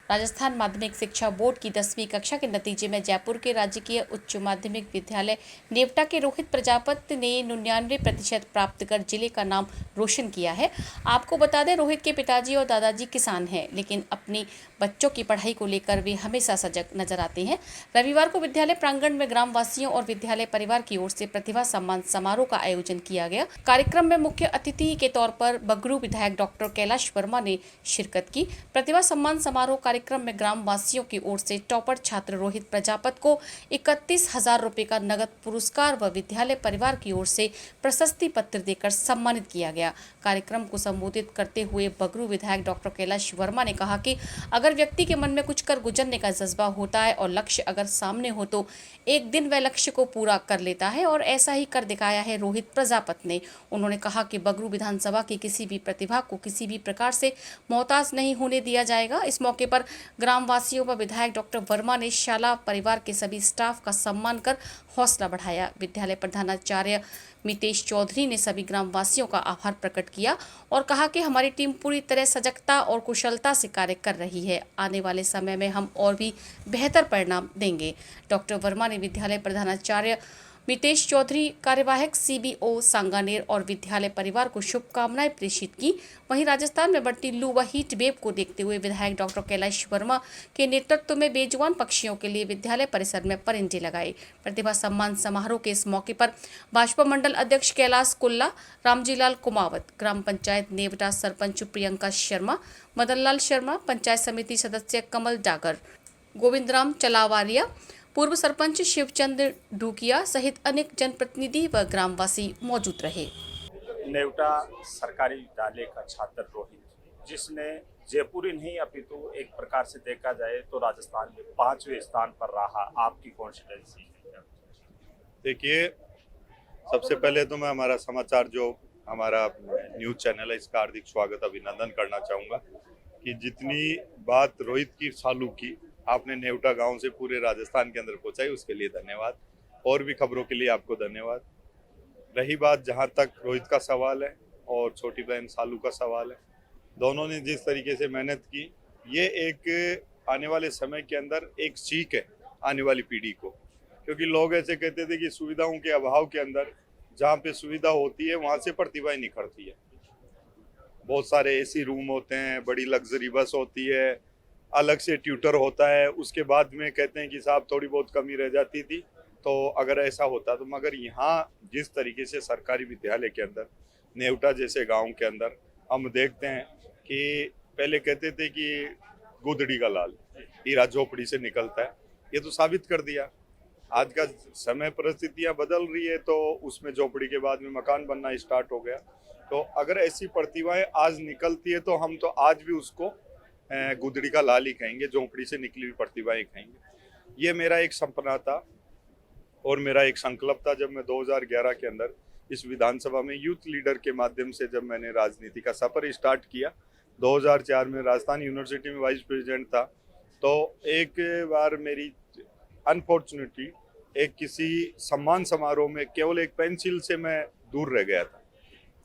राजस्थान माध्यमिक शिक्षा बोर्ड की 10वीं कक्षा के नतीजे में जयपुर के राजकीय उच्च माध्यमिक विद्यालय नेवटा के रोहित प्रजापति ने 99% प्राप्त कर जिले का नाम रोशन किया है। आपको बता दें, रोहित के पिताजी और दादाजी किसान हैं, लेकिन अपनी बच्चों की पढ़ाई को लेकर वे हमेशा सजग नजर आते हैं। रविवार को विद्यालय प्रांगण में ग्रामवासियों और विद्यालय परिवार की ओर से प्रतिभा सम्मान समारोह का आयोजन किया गया। कार्यक्रम में मुख्य अतिथि के तौर पर बगरू विधायक डॉक्टर कैलाश वर्मा ने शिरकत की। प्रतिभा सम्मान समारोह कार्यक्रम में ग्रामवासियों की ओर से टॉपर छात्र रोहित प्रजापति को 31,000 रुपए का नगद पुरस्कार व विद्यालय परिवार की ओर से प्रशस्ति पत्र देकर सम्मानित किया गया। कार्यक्रम को संबोधित करते हुए बगरू विधायक डॉक्टर कैलाश वर्मा ने कहा कि अगर व्यक्ति के मन में कुछ कर गुजरने का जज्बा होता है और लक्ष्य अगर सामने हो तो एक दिन वह लक्ष्य को पूरा कर लेता है, और ऐसा ही कर दिखाया है रोहित प्रजापति ने। उन्होंने कहा कि बगरू विधानसभा की किसी भी प्रतिभा को किसी भी प्रकार से मोहताज नहीं होने दिया जाएगा। इस मौके पर ग्रामवासियों व विधायक डॉक्टर वर्मा ने शाला परिवार के सभी स्टाफ का सम्मान कर हौसला बढ़ाया। विद्यालय प्रधानाचार्य मितेश चौधरी ने सभी ग्रामवासियों का आभार प्रकट किया और कहा कि हमारी टीम पूरी तरह सजगता और कुशलता से कार्य कर रही है। आने वाले समय में हम और भी बेहतर परिणाम देंगे। डॉक्टर वर्मा ने विद्यालय प्रधानाचार्य मितेश चौधरी, कार्यवाहक सीबीओ सांगानेर और विद्यालय परिवार को शुभकामनाएं प्रेषित की। वहीं राजस्थान में बढ़ती लू व हीट वेव को देखते हुए विधायक डॉक्टर कैलाश वर्मा के नेतृत्व में बेजुबान पक्षियों के लिए विद्यालय परिसर में परिंदे लगाए। प्रतिभा सम्मान समारोह के इस मौके पर भाजपा मंडल अध्यक्ष कैलाश कुल्ला, रामजीलाल कुमावत, ग्राम पंचायत नेवटा सरपंच प्रियंका शर्मा, मदनलाल शर्मा, पंचायत समिति सदस्य कमल डागर, गोविंदराम चलावारिया, पूर्व सरपंच शिवचंद्र ढूकिया सहित अनेक जनप्रतिनिधि व ग्रामवासी मौजूद रहे। नेवटा सरकारी विद्यालय का छात्र रोहित, जिसने जयपुर ही नहीं अपितु एक प्रकार से देखा जाए तो राजस्थान में 5वें स्थान पर रहा, आपकी कॉन्स्टिट्यूंसी है? देखिए, सबसे पहले तो मैं हमारा समाचार जो हमारा न्यूज़ चैनल है इसका हार्दिक स्वागत अभिनंदन करना चाहूँगा कि जितनी बात रोहित की सालू की आपने नेवटा गांव से पूरे राजस्थान के अंदर पहुंचाई, उसके लिए धन्यवाद। और भी खबरों के लिए आपको धन्यवाद। रही बात जहां तक रोहित का सवाल है और छोटी बहन सालू का सवाल है, दोनों ने जिस तरीके से मेहनत की, ये एक आने वाले समय के अंदर एक सीख है आने वाली पीढ़ी को। क्योंकि लोग ऐसे कहते थे कि सुविधाओं के अभाव के अंदर जहाँ पे सुविधा होती है वहाँ से प्रतिभाएं निखरती है। बहुत सारे एसी रूम होते हैं, बड़ी लग्जरी बस होती है, अलग से ट्यूटर होता है, उसके बाद में कहते हैं कि साहब थोड़ी बहुत कमी रह जाती थी। तो अगर ऐसा होता तो, मगर यहाँ जिस तरीके से सरकारी विद्यालय के अंदर नेवटा जैसे गांव के अंदर हम देखते हैं कि पहले कहते थे कि गुदड़ी का लाल हीरा झोपड़ी से निकलता है, ये तो साबित कर दिया। आज का समय परिस्थितियां बदल रही है तो उसमें झोपड़ी के बाद में मकान बनना स्टार्ट हो गया। तो अगर ऐसी प्रतिभाएं आज निकलती है तो हम तो आज भी उसको गुदड़ी का लाल ही कहेंगे, झोंपड़ी से निकली हुई प्रतिभाएं कहेंगे। ये मेरा एक सपना था और मेरा एक संकल्प था जब मैं 2011 के अंदर इस विधानसभा में यूथ लीडर के माध्यम से जब मैंने राजनीति का सफर स्टार्ट किया। 2004 में राजस्थान यूनिवर्सिटी में वाइस प्रेसिडेंट था। तो एक बार मेरी अनफॉर्चुनेटली एक किसी सम्मान समारोह में केवल एक पेंसिल से मैं दूर रह गया था।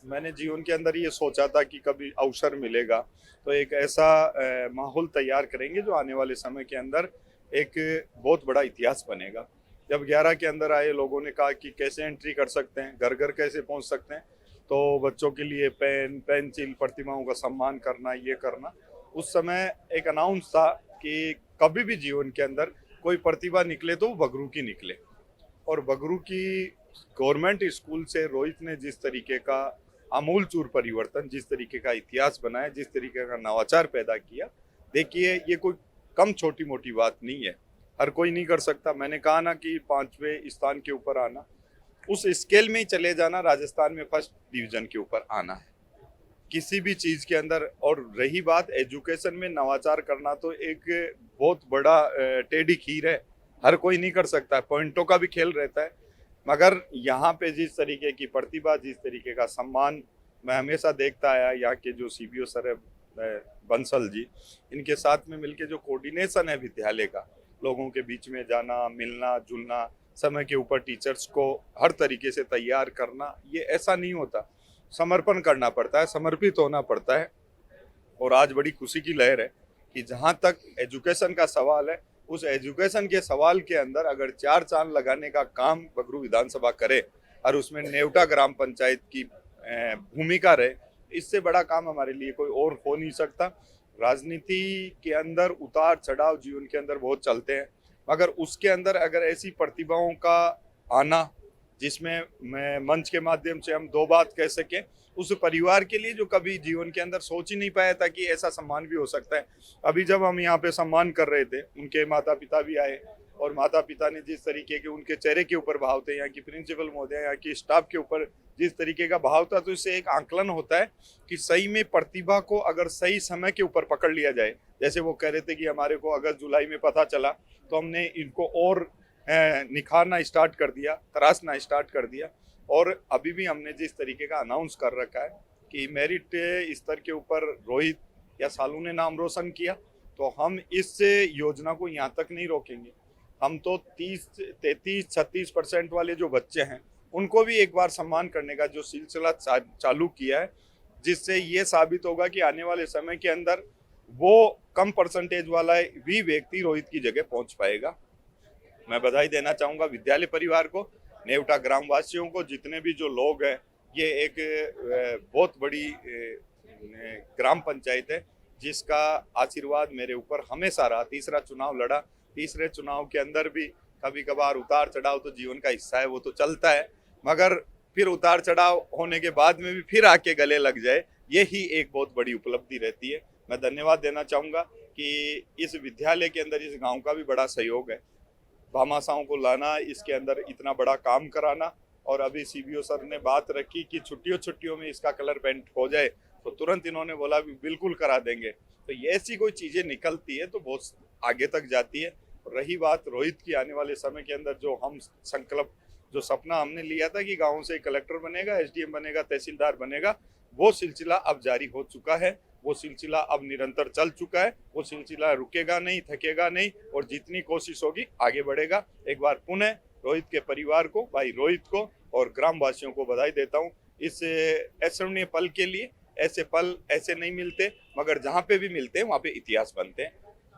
मैंने जीवन के अंदर ये सोचा था कि कभी अवसर मिलेगा तो एक ऐसा माहौल तैयार करेंगे जो आने वाले समय के अंदर एक बहुत बड़ा इतिहास बनेगा। जब 11 के अंदर आए, लोगों ने कहा कि कैसे एंट्री कर सकते हैं, घर घर कैसे पहुंच सकते हैं, तो बच्चों के लिए पेन, पेंसिल, प्रतिमाओं का सम्मान करना, ये करना। उस समय एक अनाउंस था कि कभी भी जीवन के अंदर कोई प्रतिभा निकले तो वो बगरू की निकले। और बगरू की गवर्नमेंट स्कूल से रोहित ने जिस तरीके का आमूल चूर परिवर्तन, जिस तरीके का इतिहास बनाया, जिस तरीके का नवाचार पैदा किया, देखिए ये कोई कम छोटी मोटी बात नहीं है, हर कोई नहीं कर सकता। मैंने कहा ना कि 5वें स्थान के ऊपर आना, उस स्केल में ही चले जाना, राजस्थान में फर्स्ट डिवीजन के ऊपर आना है किसी भी चीज़ के अंदर। और रही बात एजुकेशन में नवाचार करना, तो एक बहुत बड़ा टेढ़ी खीर है, हर कोई नहीं कर सकता, पॉइंटों का भी खेल रहता है। मगर यहाँ पे जिस तरीके की प्रतिभा, जिस तरीके का सम्मान मैं हमेशा देखता आया, यहाँ के जो सीबीओ सर है बंसल जी, इनके साथ में मिलके जो कोऑर्डिनेशन है विद्यालय का, लोगों के बीच में जाना, मिलना जुलना, समय के ऊपर टीचर्स को हर तरीके से तैयार करना, ये ऐसा नहीं होता, समर्पण करना पड़ता है, समर्पित होना पड़ता है। और आज बड़ी खुशी की लहर है कि जहाँ तक एजुकेशन का सवाल है, उस एजुकेशन के सवाल के अंदर अगर 4 चांद लगाने का काम बगरू विधानसभा करे और उसमें नेवटा ग्राम पंचायत की भूमिका रहे, इससे बड़ा काम हमारे लिए कोई और हो नहीं सकता। राजनीति के अंदर उतार चढ़ाव जीवन के अंदर बहुत चलते हैं, मगर उसके अंदर अगर ऐसी प्रतिभाओं का आना जिसमें मैं मंच के माध्यम से हम 2 बात कह सकें, उस परिवार के लिए जो कभी जीवन के अंदर सोच ही नहीं पाया था कि ऐसा सम्मान भी हो सकता है। अभी जब हम यहाँ पे सम्मान कर रहे थे, उनके माता पिता भी आए और माता पिता ने जिस तरीके के उनके चेहरे के ऊपर भाव थे, यहाँ की प्रिंसिपल महोदय, यहाँ की स्टाफ के ऊपर जिस तरीके का भाव था, तो इससे एक आंकलन होता है कि सही में प्रतिभा को अगर सही समय के ऊपर पकड़ लिया जाए, जैसे वो कह रहे थे कि हमारे को अगस्त जुलाई में पता चला तो हमने इनको और निखारना स्टार्ट कर दिया, तराशना स्टार्ट कर दिया। और अभी भी हमने जिस तरीके का अनाउंस कर रखा है कि मेरिट स्तर के ऊपर रोहित या सालू ने नाम रोशन किया, तो हम इस योजना को यहाँ तक नहीं रोकेंगे। हम तो 33-36% वाले जो बच्चे हैं उनको भी एक बार सम्मान करने का जो सिलसिला चालू किया है, जिससे ये साबित होगा कि आने वाले समय के अंदर वो कम परसेंटेज वाला भी व्यक्ति रोहित की जगह पहुंच पाएगा। मैं बधाई देना चाहूँगा विद्यालय परिवार को, नेवटा ग्राम वासियों को, जितने भी जो लोग हैं। ये एक बहुत बड़ी ग्राम पंचायत है जिसका आशीर्वाद मेरे ऊपर हमेशा रहा। तीसरा चुनाव लड़ा, तीसरे चुनाव के अंदर भी कभी कभार उतार चढ़ाव तो जीवन का हिस्सा है, वो तो चलता है, मगर फिर उतार चढ़ाव होने के बाद में भी फिर आके गले लग जाए, यही एक बहुत बड़ी उपलब्धि रहती है। मैं धन्यवाद देना चाहूँगा कि इस विद्यालय के अंदर इस गाँव का भी बड़ा सहयोग है। भामाशाहों को लाना, इसके अंदर इतना बड़ा काम कराना, और अभी सीबीओ सर ने बात रखी कि छुट्टियों में इसका कलर पेंट हो जाए, तो तुरंत इन्होंने बोला भी बिल्कुल करा देंगे। तो ये ऐसी कोई चीज़ें निकलती है तो बहुत आगे तक जाती है। रही बात रोहित की, आने वाले समय के अंदर जो हम संकल्प, जो सपना हमने लिया था कि गाँव से कलेक्टर बनेगा, SDM बनेगा, तहसीलदार बनेगा, वो सिलसिला अब जारी हो चुका है, वो सिलसिला अब निरंतर चल चुका है। वो सिलसिला रुकेगा नहीं, थकेगा नहीं, और जितनी कोशिश होगी आगे बढ़ेगा। एक बार पुनः रोहित के परिवार को, भाई रोहित को और ग्रामवासियों को बधाई देता हूँ इस अविस्मरणीय पल के लिए। ऐसे पल ऐसे नहीं मिलते, मगर जहाँ पे भी मिलते हैं वहाँ पे इतिहास बनते हैं।